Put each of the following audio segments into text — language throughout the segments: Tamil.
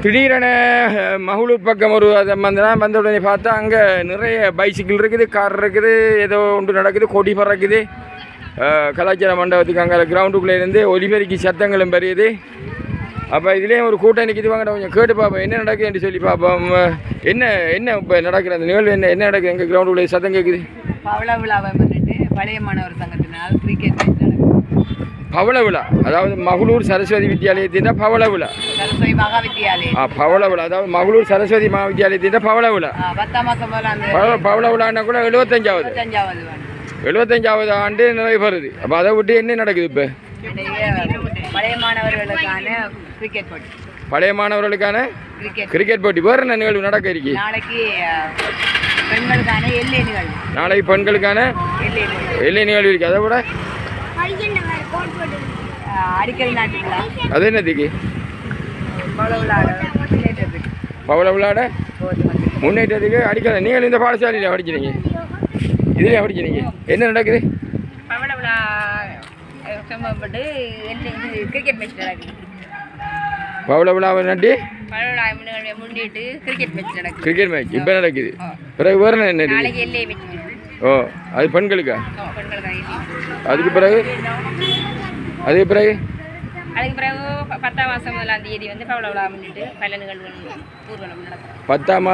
திடீரென மகளூர் பக்கம் ஒரு வந்த உடனே பார்த்தா அங்கே நிறைய பைசிக்கிள் இருக்குது, கார் இருக்குது, ஏதோ ஒன்று நடக்குது, கொடி பறக்குது. கலாச்சார மண்டபத்துக்கு அங்கே கிரவுண்டுக்குள்ளே இருந்து ஒலிபெருக்கி சத்தங்களும் பெரியுது. அப்போ இதுலேயும் ஒரு கூட்டம் நிற்கிது, வாங்க கொஞ்சம் கேட்டு பார்ப்போம் என்ன நடக்குதுன்னு சொல்லி பார்ப்போம். என்ன என்ன இப்போ நடக்கிற அந்த நிகழ்வு என்ன நடக்குது? எங்கள் கிரவுண்டுக்குள்ளே சத்தம் கேட்குது. பவள விழாவை முன்னிட்டு பழைய மாணவர் சங்கத்தினால் கிரிக்கெட் மேட்ச் நடக்குது. பவள விழா அதாவது மகளூர் சரஸ்வதி வித்யாலயத்தின் பவள விழா. சரஸ்வதி மகா வித்யாலயம் பவள விழா அதாவது மகளூர் சரஸ்வதி மகா வித்யாலயத்தின் பவள விழா. 10ஆம் மாதம் முதல் பவள விழான்னா கூட 75வது ஆண்டு நிறைவு பெறுது. அப்போ அதை விட்டு என்ன நடக்குது இப்போ? பழைய மாணவர்களுக்கான கிரிக்கெட் போட்டி. பழைய மாணவர்களுக்கான கிரிக்கெட் போட்டி. வேறு என்ன நிகழ்வு நடக்க இருக்கு? நாளைக்கு பெண்களுக்கான எல்லை நிகழ்வு. நாளைக்கு பெண்களுக்கான எல்லை நிகழ்வு இருக்கு. அதை விட அடிக்கல் நாட்டு விழா. அது என்னதுக்கு? பவள விழாட முன்னேற்றத்துக்கு அடிக்கல. நீங்கள் இந்த பாடசாலையில் படிக்கிறீங்க, இதுலேயே படிக்கிறீங்க. என்ன நடக்குது? பவள விழா சம்பவப்பட்டு கிரிக்கெட் மேட்ச் நடக்குது. பவள விழாவை நட்டி பவள விழா முன்னிட்டு கிரிக்கெட் மேட்ச் நடக்குது. கிரிக்கெட் மேட்ச் இப்போ நடக்குது. பிறகு வேறு என்ன? நாளைக்கு எல்லை மேட்ச். ஓ, அது பெண்களுக்கா? அதுக்கு பிறகு 10ஆம் மாதம் 1ஆம் தேதி வந்து பவள விழா முன்னிட்டு பல நிகழ்வுகள் ஊர்வலம் நடக்கும். 10ஆம்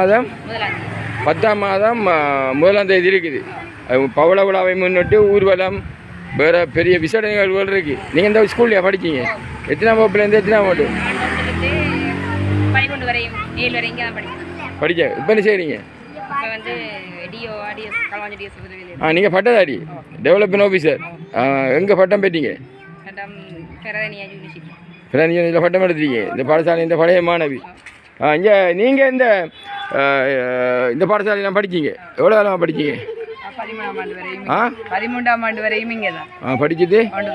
மாதம் 1ஆம் தேதி இருக்குது. பவள விழாவை முன்னிட்டு ஊர்வலம், வேறு பெரிய விசேட நிகழ்வுகள் இருக்குது. நீங்கள் இந்த ஸ்கூல்லையா படிச்சீங்க? எத்தனாம் வகுப்புலேருந்து எத்தனாம் வகுப்பு? 12 வரையும் 7 வரைக்கும் தான் படித்தேன். இப்போ என்ன செய்கிறீங்க? இப்போ வந்து டிஓ ஆர்டிஎஸ் களவாஞ்சி டிஎஸ். நீங்கள் பட்டதாரி டெவலப்மெண்ட் ஆஃபீஸர். எங்கே பட்டம் பெற்றீங்க? பிரதனியில் பட்டம் எடுத்துருக்கீங்க. இந்த பாடசாலை இந்த பழைய மாணவி. இங்கே நீங்கள் இந்த பாடசாலையெல்லாம் படிச்சீங்க? எவ்வளோ காலமாக படிச்சீங்க? 13ஆம் ஆண்டு வரையும் இங்கே தான் படிச்சுட்டு 13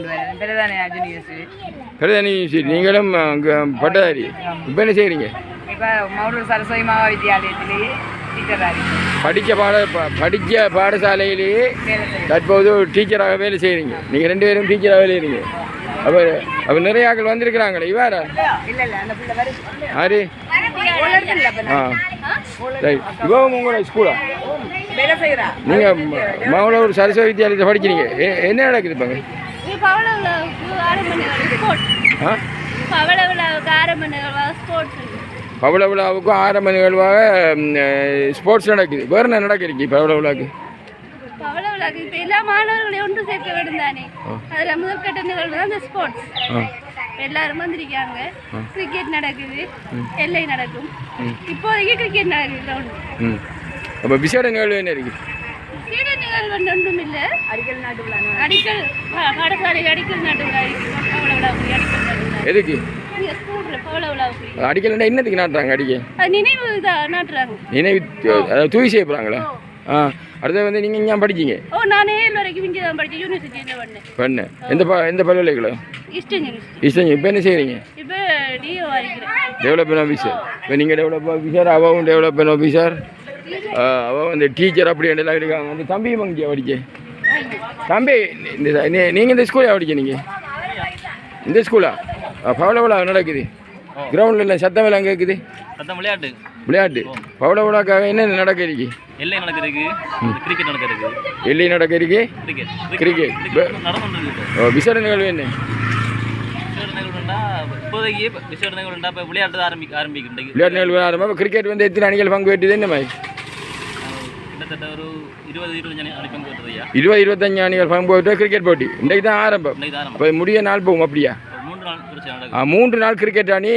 வரை பிரதான யூனிவர்சிட்டி. நீங்களும் அங்கே பட்டதாரி. இப்போ என்ன செய்கிறீங்க? இப்போ மகளூர் சரஸ்வதி மகா வித்யாலயத்திலேயே டீச்சராக படித்த பாடசாலையிலேயே தற்போது டீச்சராக வேலை செய்கிறீங்க. நீங்கள் 2 பேரும் டீச்சராக வேலை செய்கிறீங்க. அப்போ நிறைய ஆக்கள் வந்திருக்கிறாங்களே. இவாரா? யாரு? ரைட். இவங்க உங்களோட ஸ்கூலா? நீங்கள் மகளூர் சரஸ்வதி வித்யாலயத்தை படிக்கிறீங்க. என்ன நடக்குது பாங்க? பவள விழாவுக்கும் ஆரம்ப நிகழ்வாக ஸ்போர்ட்ஸ் நடக்குது. வேறு என்ன நடக்குது பவள விழாவுக்கு? பவள விழாவுக்கு இப்போ எல்லா மாணவர்களையும் ஒன்று சேர்க்க வேண்டும் தானே. அதில் முதற்கட்ட நிகழ்வு தான் இந்த ஸ்போர்ட்ஸ். எல்லாரும் வந்திருக்காங்க. கிரிக்கெட் நடக்குது, எல்லை நடக்கும். இப்போதைக்கு கிரிக்கெட் நடக்குது கிரவுண்டு. அப்போ விசேட நிகழ்வு என்ன இருக்குது? விசேட நிகழ்வு ஒன்றும் இல்லை. அடிக்கல் பாடசாலை அடிக்கல் நாட்டு விழா. பவள விழாவுக்கு அடிக்கல் நாட்டு விழா. எதுக்கு? அடிக்கல் என்னத்துக்கு நாட்டுறாங்க? நினைவு நாட்டுறாங்க. நினைவு அதாவது தூய் செய்ய போகிறாங்களா? அடுத்த வந்து நீங்கள் இங்கே படிச்சீங்க? நான் 7 வரைக்கும் இங்கே தான் படித்தேன். யூனிவர்சிட்டியில் பண்ணேன். எந்த பல்கலைக்கழகம்? ஈஸ்டர்ன். இப்போ என்ன செய்கிறீங்க? இப்போ டிஓ இருக்கிறேன். Development officer. இப்போ நீங்கள் டெவலப் ஆஃபீஸர், அவவும் டெவலப்மெண்ட் ஆஃபீஸர், அவள் வந்து டீச்சர் அப்படி எல்லாம் இருக்காங்க. அந்த தம்பியும் அங்கேயா படித்தேன்? தம்பி நீங்கள் இந்த ஸ்கூலில் படிக்க? நீங்கள் இந்த ஸ்கூலா? பவள விழா நடக்குது. கிரவுண்டில் இல்லை சத்தம் எல்லாம் கேட்குது. விளையாட்டு பவள விழாக்காக என்னென்ன நடக்க இருக்கு? எல்லை நடக்கிறதுக்கு கிரிக்கெட் நடக்கிறதுக்கு. எல்லை நடக்க இருக்கு கிரிக்கெட். விசேட நிகழ்வு என்ன? இப்போதைக்கு விசேட நிகழ்வுண்டா இப்போ விளையாட்டு ஆரம்பிக்கும். விளையாட்டு நிகழ்வு ஆரம்பம். கிரிக்கெட் வந்து எத்தனை அணிகள் பங்கு பெற்றுது? என்ன மாதிரி? கிட்டத்தட்ட ஒரு 20-25 அணி பங்கு பெற்றுதையா? 20-25 அணிகள் பங்கு பெற்று கிரிக்கெட் போட்டி இன்றைக்கு தான் ஆரம்பம். இப்போ முடிய நாள் போகும். அப்படியா? 3 நாள் கிரிக்கெட் அணி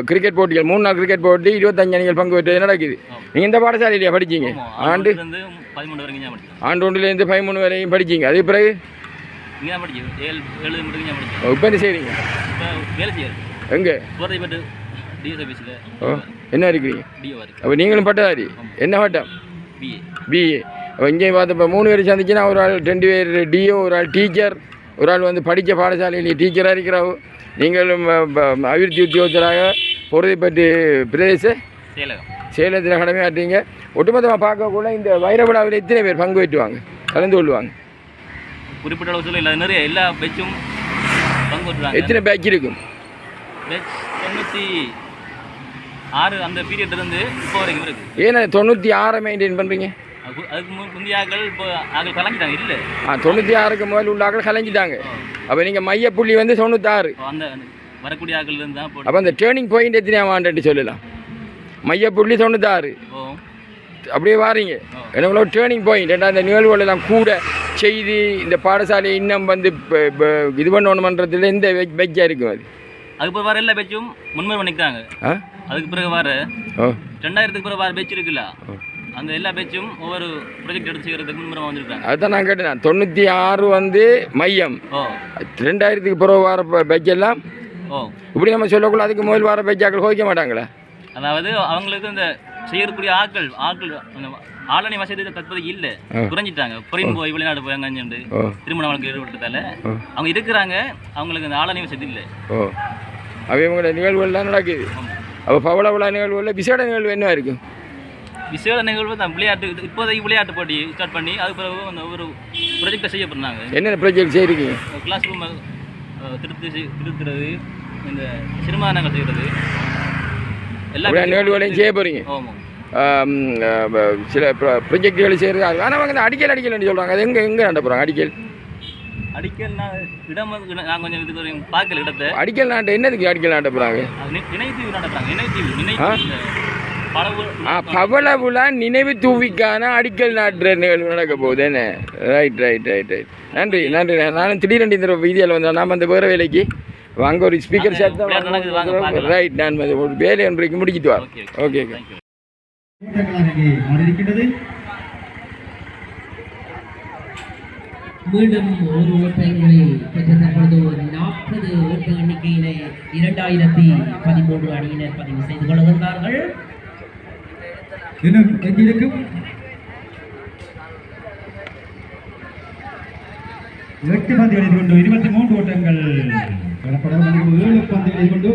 கிரிக்கெட் போட்டிகள். 3 நாள் கிரிக்கெட் போட்டி 25 அணிகள் பங்கு பெற்றது நடக்குது. நீங்கள் இந்த பாடசாலையிலையா படிச்சீங்க? ஆண்டு 1லேருந்து 13 வரையும் படிச்சீங்க. அது பிறகு இப்போ என்ன செய்கிறீங்க? எங்கே? என்ன இருக்கிறீங்க? அப்போ நீங்களும் பட்டதாரி. என்ன பட்டம்? பிஏ. அப்போ இங்கேயும் பார்த்தப்போ 3 பேர் சந்திச்சுன்னா ஒரு ஆள் 2 பேர் டிஓ, ஒரு ஆள் டீச்சர், ஒரு ஆள் வந்து படித்த பாடசாலையிலேயே டீச்சராக இருக்கிறாவோ. நீங்களும் அபிவிருத்தி உத்தியோகத்தராக பொருதைப்பட்டு பிரதேச சேலத்தில் கடமையாற்றீங்க. ஒட்டுமொத்தமாக பார்க்கக்குள்ள இந்த வைர விழாவில் எத்தனை பேர் பங்கு பெற்றுவாங்க, கலந்து கொள்வாங்க? குறிப்பிட்ட அளவு இல்லை, நிறைய எல்லா பேட்சும் பங்கு பெற்றுவாங்க. எத்தனை பேட்ச் இருக்கும்? பேட்ச் 6 அந்த பீரியட்ல இருந்து இப்போ வரைக்கும் இருக்கு. ஏன்னா 96 மெயின்டைன் பண்ணுறீங்க? அதுக்கு முந்தைய ஆக்கள் இப்போ ஆக்கள் கலங்கிட்டாங்க இல்லை. 96க்கு முதல் உள்ள ஆக்கள் கலைஞ்சிட்டாங்க. அப்போ நீங்கள் மையப்புள்ளி வந்து 96. அந்த வரக்கூடிய ஆக்கள் இருந்து தான் அப்போ அந்த டேர்னிங் பாயிண்ட் எத்தனை ஆமான்னு சொல்லலாம்? மையப்புள்ளி 96 அப்படியே வாரீங்க. எனக்கு ஒரு டேர்னிங் பாயிண்ட் ஏன்னா அந்த நிகழ்வுகள் எல்லாம் கூட செய்து இந்த பாடசாலையை இன்னும் வந்து இது பண்ணணுமன்றதுல எந்த பெஜ்ஜாக இருக்கும் அது? அதுக்கு பிறகு வர எல்லா பேச்சும் முன்முறை பண்ணிக்கிறாங்க. அதுக்கு பிறகு வர 2000க்கு பிறகு வர பேச்சு இருக்குல்ல, அந்த எல்லா பேச்சும் ஒவ்வொரு ப்ராஜெக்ட் எடுத்து செய்கிறதுக்கு முன்முறை வந்துருக்காங்க. அதுதான் நான் கேட்டேன். 96 வந்து மையம், 2000க்கு பிறகு வர பெஜ் எல்லாம் இப்படி நம்ம சொல்லக்குள்ள அதுக்கு முதல் வர பெஜ்ஜாக்கள் கோவிக்க மாட்டாங்களா? அதாவது அவங்களுக்கு இந்த செய்யக்கூடிய ஆட்கள் ஆளணி வசதி தற்போதைக்கு இல்லை, குறைஞ்சிட்டாங்க. புரியும் போய் வெளிநாடு போய் அங்கே திருமணம் வழக்கு ஈடுபட்டதால அவங்க இருக்கிறாங்க, அவங்களுக்கு அந்த ஆளணி வசதி இல்லை. அவங்களோட நிகழ்வுகள்லாம் நடக்குது. அப்போ பவள விழா நிகழ்வுகளில் விசேட நிகழ்வு என்ன இருக்கும்? விசேட நிகழ்வு தான் விளையாட்டு. இப்போதைக்கு விளையாட்டு போட்டி ஸ்டார்ட் பண்ணி அது பிறகு அந்த ஒரு ப்ராஜெக்டை செய்ய போகிறாங்க. என்னென்ன ப்ராஜெக்ட் செய்கிறீங்க? கிளாஸ் ரூம் திருத்துறது, இந்த சிறுமானங்கள் செய்கிறது, எல்லா நிகழ்வுகளையும் செய்ய போகிறீங்க. சில ப்ரொஜெக்டுகள் செய்கிறது. ஆனால் அவங்க அடிக்கல்னு சொல்கிறாங்க. அது எங்கே நட போகிறாங்க? அடிக்கல் இடம் நான் கொஞ்சம் இதுக்கு ஒரு பார்க்கல இடத்தை. அடிக்கல் நாட்டை என்னதுக்கு அடிக்கல் நாட்ட போகிறாங்க? நினைத்தீவு நடத்துகிறாங்க. பவள விழா நினைவு தூவிக்கான அடிக்கல் நாட்டுற நிகழ்வு நடக்க போகுது. என்ன? ரைட். நன்றி. நானும் திடீரென்று இந்த வீதியில் வந்தேன். நாம் அந்த வேறு வேலைக்கு அங்கே ஒரு ஸ்பீக்கர் சேர்த்து ரைட். நான் ஒரு வேலை ஒன்றைக்கு முடிக்கிட்டு வரேன். ஓகே. மீண்டும் ஒரு ஓட்டங்களை பெற்ற தற்பொழுது 40 ஓட்ட எண்ணிக்கையிலே 2013 அணியினர் பதிவு செய்து கொள்கின்றார்கள். இன்னும் எங்கிருக்கும் 8 பந்துகளை கொண்டு 23 ஓட்டங்கள் 7 பந்துகளை கொண்டு